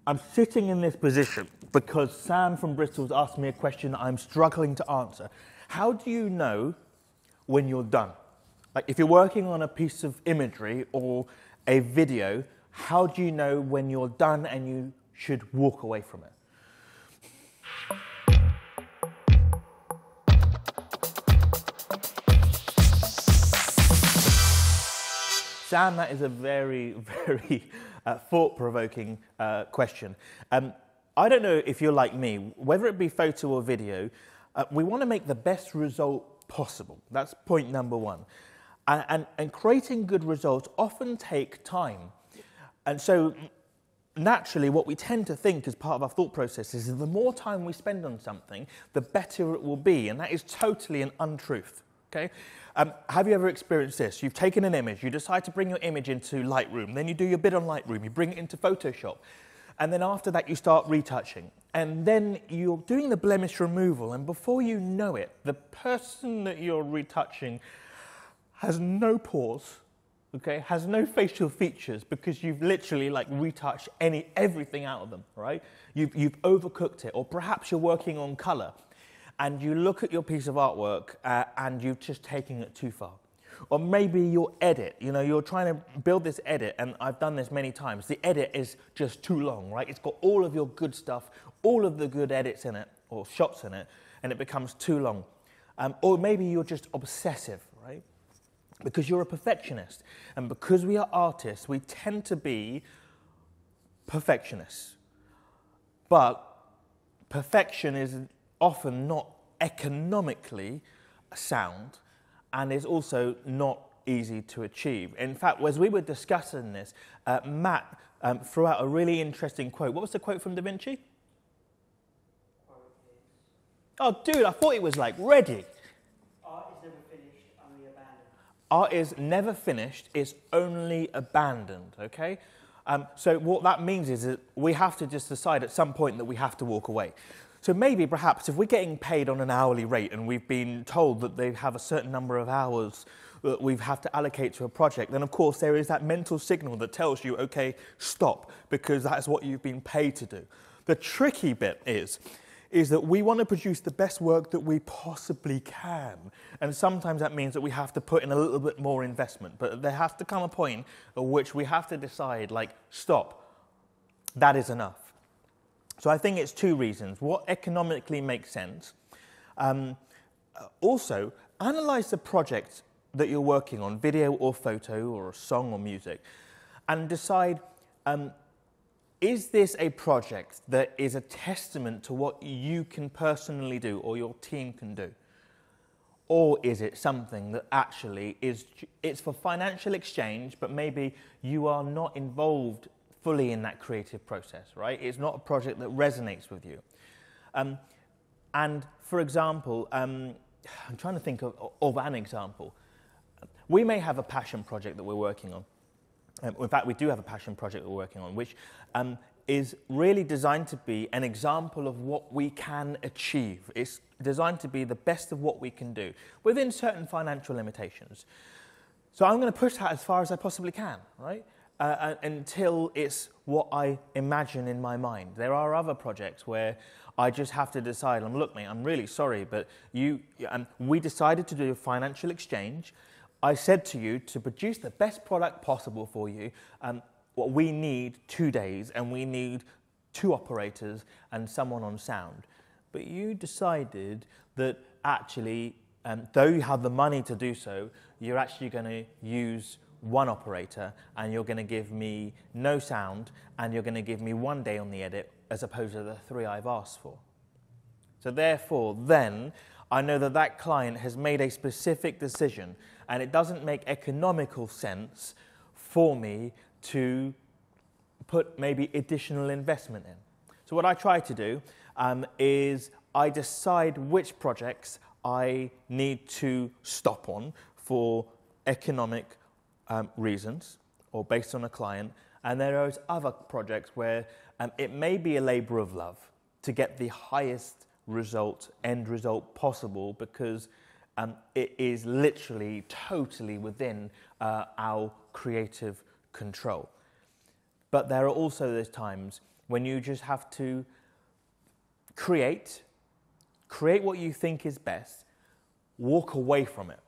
I'm sitting in this position because Sam from Bristol's asked me a question that I'm struggling to answer. How do you know when you're done? Like if you're working on a piece of imagery or a video, how do you know when you're done and you should walk away from it? Sam, that is a very, very thought-provoking question. I don't know if you're like me, whether it be photo or video, we want to make the best result possible. That's point number one. And creating good results often take time. And so naturally, what we tend to think as part of our thought process is that the more time we spend on something, the better it will be. And that is totally an untruth. Okay? Have you ever experienced this? You've taken an image, you decide to bring your image into Lightroom, then you do your bit on Lightroom, you bring it into Photoshop, and then after that you start retouching. And then you're doing the blemish removal, and before you know it, the person that you're retouching has no pores, okay, has no facial features because you've literally like retouched everything out of them, right? You've overcooked it, or perhaps you're working on color, and you look at your piece of artwork and you've just taken it too far. Or maybe your edit, you know, you're trying to build this edit, and I've done this many times. The edit is just too long, right? It's got all of your good stuff, all of the good edits in it, or shots in it, and it becomes too long. Or maybe you're just obsessive, right? Because you're a perfectionist. And because we are artists, we tend to be perfectionists. But perfection is often not economically sound and is also not easy to achieve. In fact, as we were discussing this, Matt threw out a really interesting quote. What was the quote from Da Vinci? Oh, dude, I thought it was like ready. Art is never finished, only abandoned. Art is never finished, it's only abandoned, okay? So what that means is that we have to just decide at some point that we have to walk away. So maybe, perhaps, if we're getting paid on an hourly rate and we've been told that they have a certain number of hours that we have to allocate to a project, then of course there is that mental signal that tells you, okay, stop, because that's what you've been paid to do. The tricky bit is that we want to produce the best work that we possibly can. And sometimes that means that we have to put in a little bit more investment. But there has to come a point at which we have to decide, like, stop, that is enough. So I think it's two reasons. What economically makes sense. Also, analyze the project that you're working on, video or photo or a song or music, and decide, is this a project that is a testament to what you can personally do or your team can do? Or is it something that actually it's for financial exchange, but maybe you are not involved fully in that creative process, right? It's not a project that resonates with you. And for example, I'm trying to think of an example. We may have a passion project that we're working on. In fact, we do have a passion project we're working on, which is really designed to be an example of what we can achieve. It's designed to be the best of what we can do within certain financial limitations. So I'm going to push that as far as I possibly can, right? Until it's what I imagine in my mind. There are other projects where I just have to decide, look, mate, I'm really sorry, but we decided to do a financial exchange. I said to you to produce the best product possible for you. What we need 2 days, and we need 2 operators and someone on sound. But you decided that actually, though you have the money to do so, you're actually going to use 1 operator, and you're going to give me no sound, and you're going to give me 1 day on the edit as opposed to the 3 I've asked for. So therefore, then, I know that that client has made a specific decision, and it doesn't make economical sense for me to put maybe additional investment in. So what I try to do is I decide which projects I need to stop on for economic reasons or based on a client, and there are other projects where it may be a labor of love to get the highest end result possible, because it is literally totally within our creative control. But there are also those times when you just have to create what you think is best, walk away from it,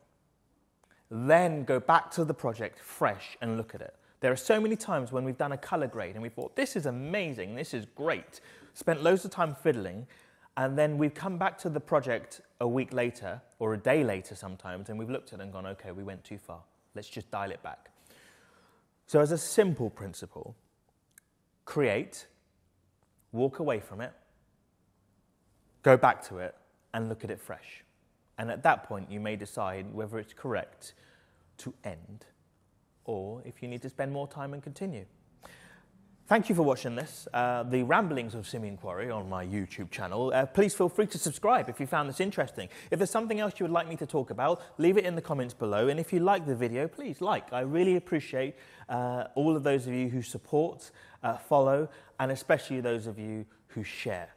then go back to the project fresh and look at it. There are so many times when we've done a color grade and we thought, this is amazing, this is great, spent loads of time fiddling, and then we've come back to the project a week later, or a day later sometimes, and we've looked at it and gone, okay, we went too far. Let's just dial it back. So as a simple principle, create, walk away from it, go back to it, and look at it fresh. And at that point, you may decide whether it's correct to end, or if you need to spend more time and continue. Thank you for watching this, the ramblings of Simeon Quarrie on my YouTube channel. Please feel free to subscribe if you found this interesting. If there's something else you would like me to talk about, leave it in the comments below. And if you like the video, please like. I really appreciate all of those of you who support, follow, and especially those of you who share.